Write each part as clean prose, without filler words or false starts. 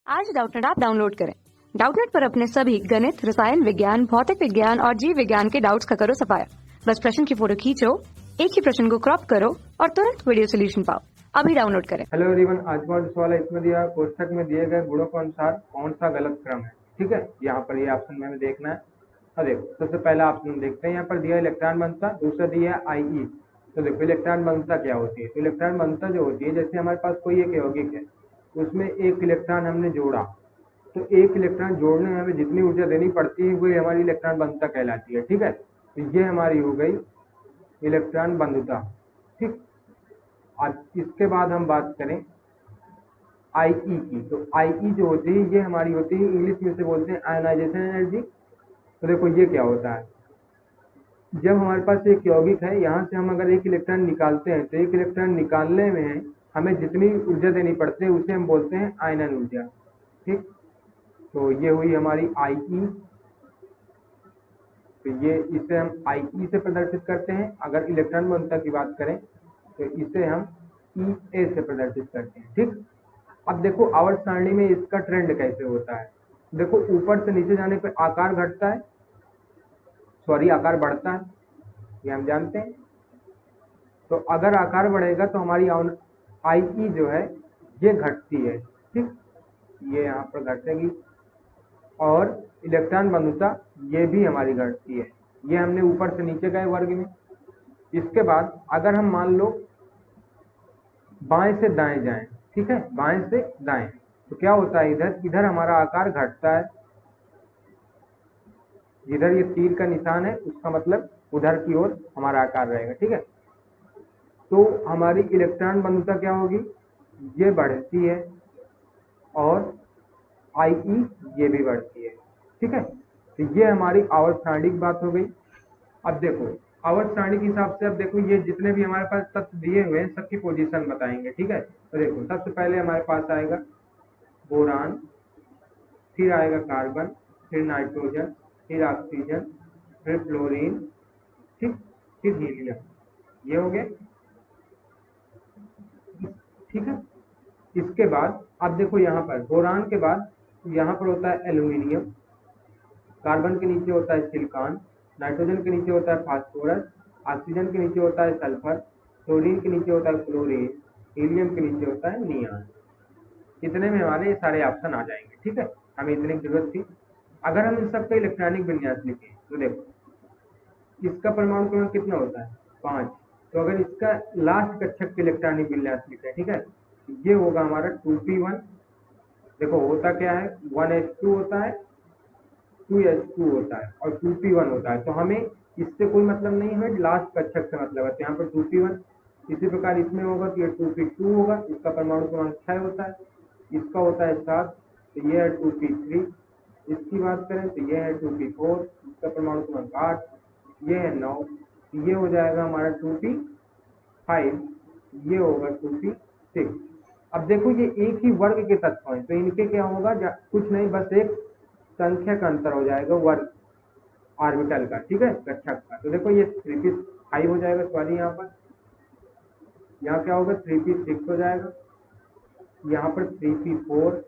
आज Doubtnut app download करें। Doubtnut पर अपने सभी गणित, रसायन विज्ञान, भौतिक विज्ञान और जीव विज्ञान के डाउट्स का करो सफाया। बस प्रश्न की फोटो खींचो, एक ही प्रश्न को क्रॉप करो और तुरंत वीडियो सोल्यूशन पाओ। अभी डाउनलोड करें। हेलो एवरीवन, आज का जो सवाल है इसमें दिया कोष्ठक में दिए गए गुणों के अनुसार कौन सा गलत क्रम है। ठीक है, यहाँ पर ये ऑप्शन में हमें देखना है। और देखो, सबसे पहला ऑप्शन देखते हैं। यहाँ पर दिया इलेक्ट्रॉन घनत्व, दूसरा दिया है आई। तो देखो इलेक्ट्रॉन घनत्व क्या होती है। तो इलेक्ट्रॉन घनत्व जो होती है, जैसे हमारे पास कोई एक यौगिक है, उसमें एक इलेक्ट्रॉन हमने जोड़ा, तो एक इलेक्ट्रॉन जोड़ने में हमें जितनी ऊर्जा देनी पड़ती है वही हमारी इलेक्ट्रॉन घनत्व कहलाती है। ठीक है, तो ये हमारी हो गई इलेक्ट्रॉन बंधुता। ठीक, आज इसके बाद हम बात करें आई की। तो आई जो होती है ये हमारी होती है, इंग्लिश में से बोलते हैं आयनाइजेशन एनर्जी। तो देखो ये क्या होता है, जब हमारे पास एक यौगिक है, यहाँ से हम अगर एक इलेक्ट्रॉन निकालते हैं तो एक इलेक्ट्रॉन निकालने में हमें जितनी ऊर्जा देनी पड़ती है उसे हम बोलते हैं आयनन ऊर्जा। ठीक, तो ये हुई हमारी आई। तो ये इसे हम आई से प्रदर्शित करते हैं। अगर इलेक्ट्रॉन घनत्व की बात करें तो इसे हम ई से प्रदर्शित करते हैं। ठीक, अब देखो आवर्त सारणी में इसका ट्रेंड कैसे होता है। देखो ऊपर से नीचे जाने पर आकार घटता है, आकार बढ़ता है, ये हम जानते हैं। तो अगर आकार बढ़ेगा तो हमारी आई जो है ये घटती है। ठीक, ये यहाँ पर घटेगी और इलेक्ट्रॉन बंधुता ये भी हमारी घटती है। ये हमने ऊपर से नीचे गए वर्ग में। इसके बाद अगर हम मान लो बाएं से दाएं जाएं, ठीक है, बाएं से दाएं, तो क्या होता है, इधर हमारा आकार घटता है। जिधर ये तीर का निशान है उसका मतलब उधर की ओर हमारा आकार रहेगा। ठीक है, तो हमारी इलेक्ट्रॉन बंधुता क्या होगी, ये बढ़ती है और आई ये भी बढ़ती है। ठीक है, तो ये हमारी आवर्त सारणी की बात हो गई। अब देखो आवर्त सारणी के हिसाब से, अब देखो ये जितने भी हमारे पास तत्व दिए हुए हैं सबकी पोजीशन बताएंगे। ठीक है, तो देखो सबसे पहले हमारे पास आएगा बोरान, फिर आएगा कार्बन, फिर नाइट्रोजन, फिर ऑक्सीजन, फिर फ्लोरीन, ठीक, फिर हीलियम। ये हो गए। ठीक है, इसके बाद अब देखो यहाँ पर बोरान के बाद यहाँ पर होता है एल्यूमिनियम, कार्बन के नीचे होता है सिलिकॉन, नाइट्रोजन के नीचे होता है फास्फोरस, ऑक्सीजन के नीचे होता है सल्फर, क्लोरीन के नीचे होता है क्लोरीन, हीलियम के नीचे होता है नियॉन। इतने में हमारे ये सारे ऑप्शन आ जाएंगे। ठीक है, हमें इतने की जरूरत थी। अगर हम इन सबका इलेक्ट्रॉनिक विन्यास लिखें तो देखो इसका परमाणु क्रमांक कितना होता है, 5। तो अगर इसका लास्ट कक्षक के इलेक्ट्रॉनिक विन्यास लिखें, ठीक है, ये होगा हमारा 2p1। देखो होता क्या है, 1s2 होता है, 2s2 होता है और 2p1 होता है। तो हमें इससे कोई मतलब नहीं है, लास्ट कक्षक से मतलब है। तो यहाँ पर 2p1, इसी प्रकार इसमें होगा तो ये 2p2 होगा, इसका परमाणु क्रमांक 6 होता है, इसका होता है 7, तो ये है 2p3। इसकी बात करें तो ये है 2p4, इसका परमाणु क्रमांक 8, ये है 9, तो ये हो जाएगा हमारा 2p5, ये होगा 2p6। अब देखो ये एक ही वर्ग के तत्व हैं, तो इनके क्या होगा, कुछ नहीं, बस एक संख्या का अंतर हो जाएगा वर्ग ऑर्बिटल का। ठीक है, कक्षक का। तो देखो ये 3p5 हो जाएगा, सॉरी यहाँ क्या होगा, 3p6 हो जाएगा, यहाँ पर 3p4,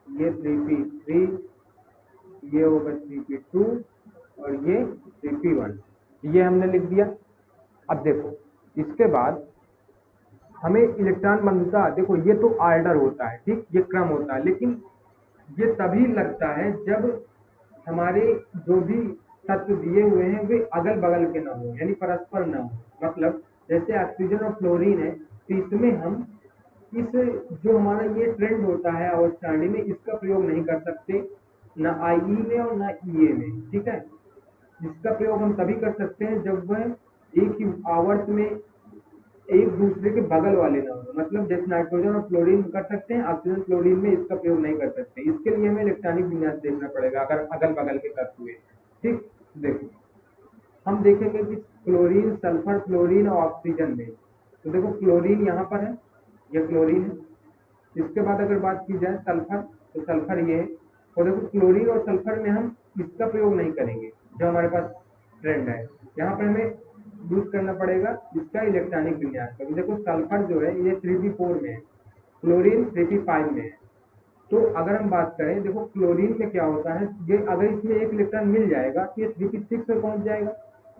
ये 3p3, ये होगा 3p2 और ये 3p1। ये हमने लिख दिया। अब देखो इसके बाद हमें इलेक्ट्रॉन बंधुता, देखो ये तो ऑर्डर होता है, ठीक, ये क्रम होता है, लेकिन ये तभी लगता है जब हमारे जो भी तत्व दिए हुए हैं वे अगल बगल के ना हो, यानी परस्पर ना हो। मतलब जैसे ऑक्सीजन और फ्लोरीन है, तो इसमें हम इस जो हमारा ये ट्रेंड होता है आवर्त सारणी में, इसका प्रयोग नहीं कर सकते, ना आई में और ना ई में। ठीक है, इसका प्रयोग हम तभी कर सकते हैं जब वह एक ही आवर्त में एक दूसरे के बगल वाले ना हो। मतलब जैसे नाइट्रोजन और फ्लोरीन कर सकते हैं, ऑक्सीजन फ्लोरीन में इसका प्रयोग नहीं कर सकते। इसके लिए हमें इलेक्ट्रॉनिक विन्यास देखना पड़ेगा अगर अगल बगल के तत्व हुए। ठीक, देखो हम देखेंगे कि क्लोरीन, सल्फर, फ्लोरीन और ऑक्सीजन में, तो देखो क्लोरीन यहाँ पर है, यह क्लोरीन है। इसके बाद अगर बात की जाए सल्फर, तो सल्फर ये है। और देखो क्लोरीन और सल्फर में हम इसका प्रयोग नहीं करेंगे, जो हमारे पास ट्रेंड है। यहाँ पर हमें यूज करना पड़ेगा इसका इलेक्ट्रॉनिक विन्यास का। देखो सल्फर जो है ये 3p4 में है, क्लोरीन 3p5 में है। तो अगर हम बात करें, देखो क्लोरीन में क्या होता है, ये अगर इसमें एक इलेक्ट्रॉन मिल जाएगा तो ये 3p6 में पहुंच जाएगा।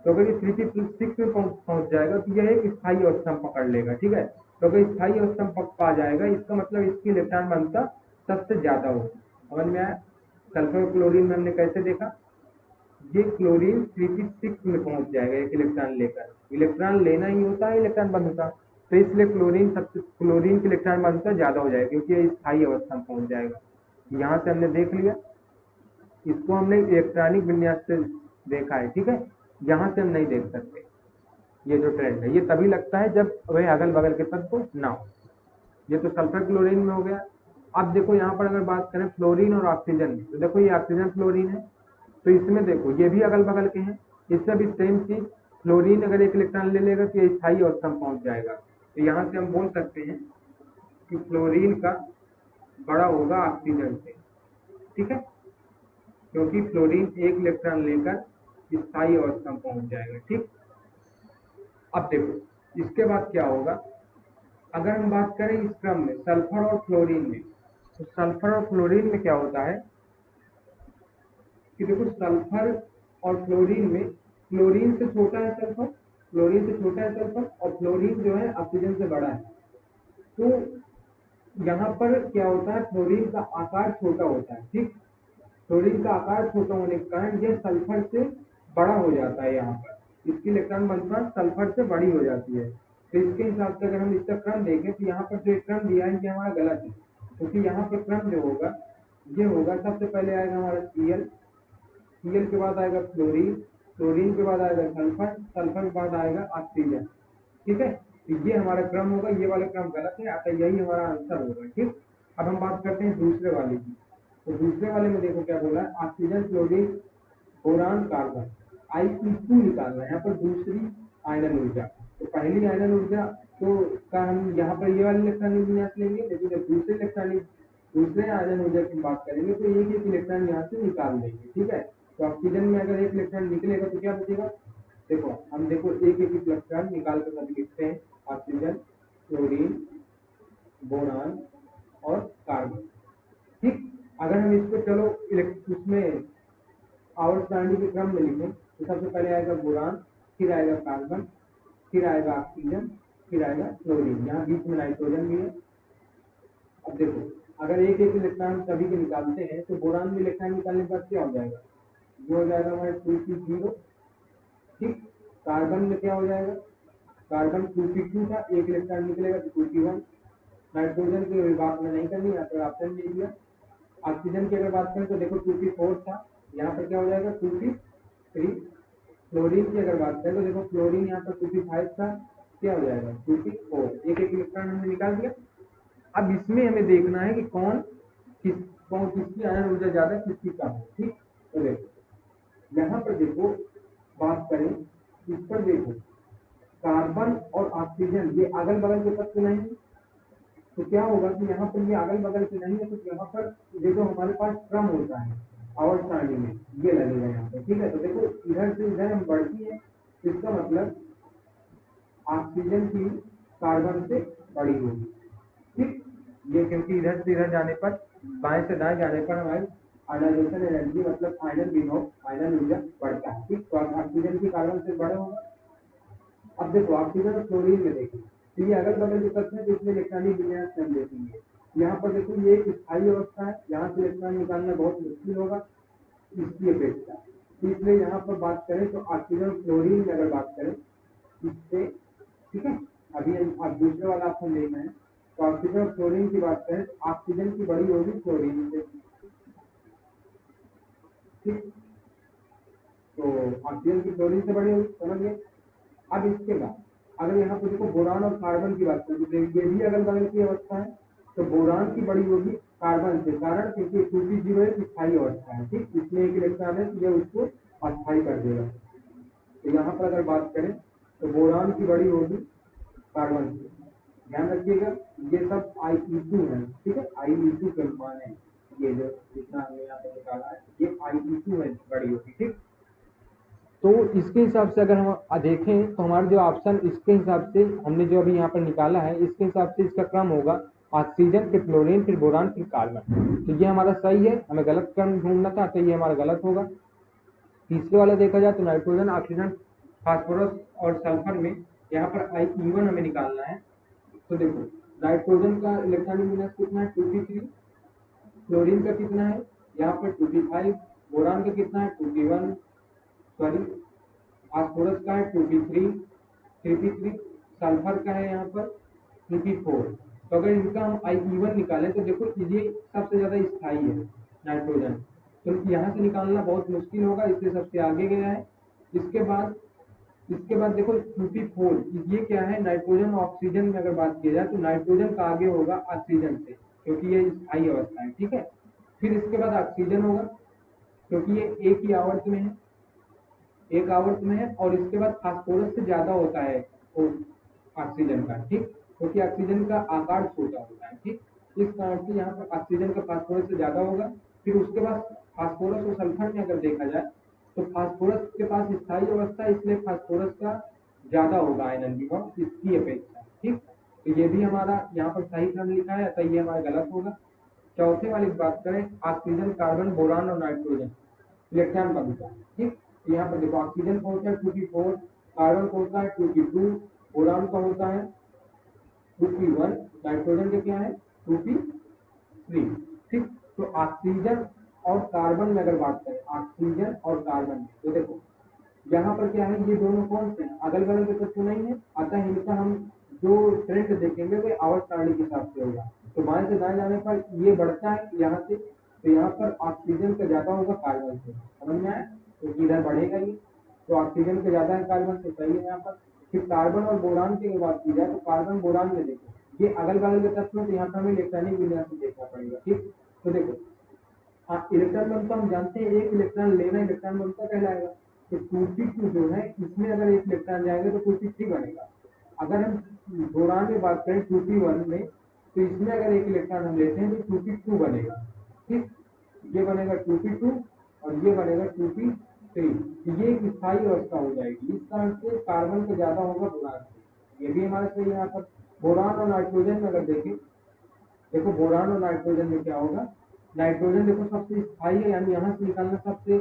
तो अगर ये 3p6 में पहुंच जाएगा तो यह एक स्थायी अवस्था पकड़ लेगा, ठीक है। तो अगर स्थायी अवस्था पा जाएगा, इसका मतलब इसकी इलेक्ट्रॉन घनत्व सबसे ज्यादा होगी। समझ में आया? सल्फर और क्लोरीन में हमने कैसे देखा, ये क्लोरीन 3p6 में पहुंच जाएगा एक इलेक्ट्रॉन लेकर। इलेक्ट्रॉन लेना ही होता है, इलेक्ट्रॉन बंद होता है, तो इसलिए क्लोरीन की इलेक्ट्रॉन घनत्व ज्यादा हो जाएगा क्योंकि ये स्थायी अवस्था में पहुंच जाएगा। यहाँ से हमने देख लिया, इसको हमने इलेक्ट्रॉनिक विन्यास से देखा है, ठीक है। यहाँ से हम नहीं देख सकते। ये जो ट्रेंड है ये तभी लगता है जब वह अगल बगल के तत्व ना हो। ये तो सल्फर क्लोरीन में हो गया। अब देखो यहाँ पर अगर बात करें फ्लोरीन और ऑक्सीजन, तो देखो ये ऑक्सीजन फ्लोरीन है, तो इसमें देखो ये भी अगल बगल के हैं, इससे भी सेम चीज। फ्लोरीन अगर एक इलेक्ट्रॉन ले लेगा तो ये स्थायी अवस्था में पहुंच जाएगा। तो यहाँ से हम बोल सकते हैं कि फ्लोरीन का बड़ा होगा ऑक्सीजन से, ठीक है, क्योंकि फ्लोरीन एक इलेक्ट्रॉन लेकर स्थायी अवस्था में पहुंच जाएगा, ठीक। अब देखो इसके बाद क्या होगा, अगर हम बात करें इस क्रम में सल्फर और फ्लोरीन में, तो सल्फर और फ्लोरीन में क्या होता है कि देखो सल्फर और फ्लोरीन में फ्लोरीन से छोटा है सल्फर, फ्लोरीन से छोटा है सल्फर, और फ्लोरीन जो है ऑक्सीजन से बड़ा है। तो यहाँ पर क्या होता है, फ्लोरीन का आकार छोटा होता है, ठीक। फ्लोरीन का आकार छोटा होने के कारण यह सल्फर से बड़ा हो जाता है। यहाँ पर इसकी इलेक्ट्रॉन घनत्व सल्फर से बड़ी हो जाती है। तो इसके हिसाब से अगर हम इसका क्रम देखें तो यहाँ पर जो क्रम दिया है ये हमारा गलत है, क्योंकि यहाँ पर क्रम जो होगा ये होगा, सबसे पहले आएगा हमारा Cl, Cl के बाद आएगा फ्लोरीन, फ्लोरीन के बाद आएगा सल्फर, सल्फर के बाद आएगा ऑक्सीजन, ठीक है। तो ये हमारा क्रम होगा, ये वाला क्रम गलत है, अतः यही हमारा आंसर होगा, ठीक। अब हम बात करते हैं दूसरे वाले की। तो दूसरे वाले में देखो क्या बोला है, oxygen fluorine boron carbon I2 निकालना है। यहाँ पर दूसरी आयनन ऊर्जा, तो पहली आयनन ऊर्जा तो का हम यहाँ पर ये वाले इलेक्ट्रॉनिक विन्यास लेंगे, लेकिन जब दूसरे आयनन ऊर्जा की बात करेंगे तो एक एक इलेक्ट्रॉन यहाँ से निकाल देंगे, ठीक है। तो ऑक्सीजन में अगर एक इलेक्ट्रॉन निकलेगा तो क्या बचेगा, देखो हम देखो एक एक इलेक्ट्रॉन निकाल कर सभी लिखते हैं, ऑक्सीजन फ्लोरीन बोरान और कार्बन, ठीक। अगर हम इसको चलो उसमें आवर्त सारणी के क्रम में लिखें तो सबसे पहले आएगा बोरान, फिर आएगा कार्बन, फिर आएगा ऑक्सीजन, फिर आएगा फ्लोरीन, यहाँ बीच में नाइट्रोजन भी है। अब देखो अगर एक एक इलेक्ट्रॉन सभी के निकालते हैं तो बोरान में इलेक्ट्रॉन निकालने के बाद क्या हो जाएगा, ये हो जाएगा हमारे 2p0, ठीक। कार्बन में क्या हो जाएगा, कार्बन 2p2 था, एक इलेक्ट्रॉन निकलेगा तो 2p1। नाइट्रोजन की बात में नहीं करनी, यहाँ पर ऑप्शन दे दिया। ऑक्सीजन की अगर बात करें तो देखो 2p4 था, यहाँ पर क्या हो जाएगा 2p3। फ्लोरीन की अगर बात करें तो देखो फ्लोरीन यहाँ पर 2p5 था, क्या हो जाएगा 2p4, एक एक इलेक्ट्रॉन हमने निकाल दिया। अब इसमें हमें देखना है कि किसकी आयन ऊर्जा ज्यादा किसकी कम है, ठीक। तो देखो यहाँ पर देखो बात करें, इस पर देखो कार्बन और ऑक्सीजन ये अगल बगल के तत्व नहीं है, तो क्या होगा कि यहाँ पर ये अगल बगल के नहीं है, तो यहाँ पर देखो हमारे पास क्रम होता है आवर्त सारणी में, ये लगेगा यहाँ पर, ठीक है। तो देखो इधर से इधर हम बढ़ती है, इसका मतलब ऑक्सीजन की कार्बन से बड़ी होगी, ठीक। ये क्योंकि इधर से इधर जाने पर, बाएं से दाएं जाने पर हमारी आयनाइजेशन एनर्जी मतलब आयनन विभव, आयनन ऊर्जा बढ़ता है, ठीक। तो ऑक्सीजन की कार्बन से बड़ा होगा। अब देखो ऑक्सीजन और फ्लोरीन में देखो तो ये अगल बगल के तत्व है, जिसमें इलेक्ट्रॉनिक विन्यास हम देखेंगे। यहाँ पर देखो ये एक स्थायी अवस्था है, यहाँ से इलेक्ट्रॉन निकालना बहुत मुश्किल होगा इसकी अपेक्षा, इसलिए यहाँ पर बात करें तो ऑक्सीजन फ्लोरीन में अगर बात करें इससे, ठीक है। अभी अब दूसरे वाला ऑप्शन लेना है, तो ऑक्सीजन और फ्लोरीन की बात करें, ऑक्सीजन की बड़ी होगी फ्लोरीन से, ठीक। तो ऑक्सीजन की फ्लोरीन से बड़ी होगी, समझ गए। अब इसके बाद अगर यहाँ पर देखो बोरान और कार्बन की बात करें तो ये भी अगल बगल की अवस्था है, तो बोरान की बड़ी होगी कार्बन से, कारण क्योंकि 2p0 एक स्थायी अवस्था है, ठीक। इसमें एक इलेक्ट्रॉन है तो यह उसको अस्थायी कर देगा। तो यहाँ पर अगर बात करें तो बोरान की बड़ी होगी कार्बन से, ध्यान रखिएगा ये सब I2 है, ठीक है। I2 के मान है, ये जो जितना हमने यहाँ पर निकाला है ये I2 है, बड़ी होगी, ठीक। तो इसके हिसाब से अगर हम देखें तो हमारा जो ऑप्शन इसके हिसाब से हमने जो अभी यहाँ पर निकाला है, इसके हिसाब से इसका क्रम होगा ऑक्सीजन, फिर फ्लोरीन, फिर बोरान, फिर कार्बन। तो ये हमारा सही है, हमें गलत क्रम ढूंढना था, तो ये हमारा गलत होगा। तीसरे वाला देखा जाए तो नाइट्रोजन, ऑक्सीजन, फास्फोरस और सल्फर में यहाँ पर E1 हमें निकालना है। तो देखो नाइट्रोजन का इलेक्ट्रॉनिक कितना है 2p3, फ्लोरीन का कितना है यहाँ पर 2p5, बोरान का कितना है 2p1, सॉरी फास्फोरस का है 2p3, 3p3, सल्फर का है यहाँ पर 3p4। तो अगर इनका हम E1 निकालें तो देखो ये सबसे ज्यादा स्थायी है नाइट्रोजन, तो यहाँ से निकालना बहुत मुश्किल होगा, इसलिए सबसे आगे गया है। इसके बाद देखो 2p4, ये क्या है नाइट्रोजन ऑक्सीजन में अगर बात की जाए तो नाइट्रोजन का आगे होगा ऑक्सीजन से, क्योंकि ये स्थायी अवस्था है, ठीक है। फिर इसके बाद ऑक्सीजन होगा, क्योंकि ये एक ही आवर्त में है, एक आवर्त में है, और इसके बाद फास्फोरस से ज्यादा होता है ऑक्सीजन का, ठीक, क्योंकि ऑक्सीजन का आकार छोटा होता है, ठीक। इस कारण से यहाँ पर ऑक्सीजन का फास्फोरस से ज्यादा होगा। फिर उसके बाद फास्फोरस और सल्फर में अगर देखा जाए तो फास्फोरस के पास स्थायी अवस्था, इसलिए फास्फोरस का ज्यादा होगा आयनन विभव इसकी अपेक्षा, ठीक। तो ये भी हमारा यहाँ पर सही क्रम लिखा है, तो ये हमारा गलत होगा। चौथे वाली बात करें, ऑक्सीजन, कार्बन, बोरान और नाइट्रोजन इलेक्ट्रॉन का विचार, ठीक। तो यहाँ पर देखो ऑक्सीजन का होता है 2p4, कार्बन का होता है 2p2, बोरान का होता है 2p1, नाइट्रोजन का क्या है 2p3, ठीक। तो ऑक्सीजन और कार्बन में अगर बात करें, ऑक्सीजन और कार्बन में, तो देखो यहाँ पर क्या है, ये दोनों कौन से हैं, अगल बगल के तत्व नहीं है, अतः इनका हम जो ट्रेंड देखेंगे वो आवर्त सारणी के हिसाब से होगा। तो बाएं से दाएं जाने पर ये बढ़ता है यहाँ से, तो यहाँ पर ऑक्सीजन का ज्यादा होगा कार्बन से, समझ में आया, तो इधर बढ़ेगा ये, तो ऑक्सीजन का ज्यादा है कार्बन से, सही है यहाँ पर। फिर कार्बन और बोरान की बात की जाए तो कार्बन बोरान में देखो ये अगल बगल के तत्व, तो यहाँ पर हमें इलेक्ट्रॉनिक विन्यास से देखना पड़ेगा, ठीक। तो देखो इलेक्ट्रॉन बनता हम जानते हैं, एक इलेक्ट्रॉन लेना इलेक्ट्रॉन बनता कहलाएगा। तो 2p2 जो है इसमें अगर एक इलेक्ट्रॉन जाएगा तो 2p3 बनेगा। अगर हम बोरान में बात करें 2p1 में, तो इसमें अगर एक इलेक्ट्रॉन हम लेते हैं तो 2p2 बनेगा, ठीक। ये बनेगा 2p2 और ये बनेगा 2p3, ये एक स्थायी अवस्था हो जाएगी। इस कारण से कार्बन का ज्यादा होगा बोरान से, ये भी हमारा सही है। यहाँ पर बोरान और नाइट्रोजन में अगर देखें, देखो बोरान और नाइट्रोजन में क्या होगा, नाइट्रोजन देखो सबसे स्थायी है, यानी यहाँ से निकालना सबसे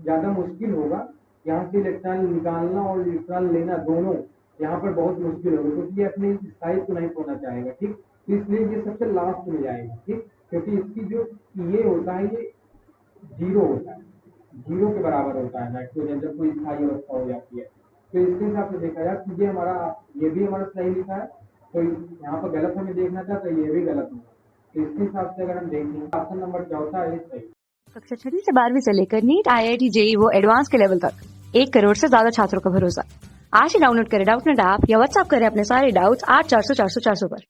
ज्यादा मुश्किल होगा। यहाँ से इलेक्ट्रॉन निकालना और इलेक्ट्रॉन लेना दोनों यहाँ पर बहुत मुश्किल होगा, क्योंकि ये अपने स्थायित्व को नहीं खोना चाहेगा, ठीक। तो इसलिए ये सबसे लास्ट में जाएगा, ठीक, क्योंकि इसकी जो ये होता है ये 0 होता है, 0 के बराबर होता है नाइट्रोजन जब कोई स्थायी अवस्था हो जाती है। तो इसके हिसाब से देखा जाए तो ये भी हमारा सही लिखा है, तो यहाँ पर गलत हमें देखना था, तो ये भी गलत होगा। तो इसके हिसाब से अगर हम देखें, ऑप्शन नंबर चौथा है सही। कक्षा 6 से 12वीं से लेकर नीट, IIT, JEE वो एडवांस के लेवल तक 1 करोड़ से ज्यादा छात्रों का भरोसा। आज ही डाउनलोड करें डाउटनेट ऐप या व्हाट्सएप करें अपने सारे डाउट्स 8400 400 400 पर।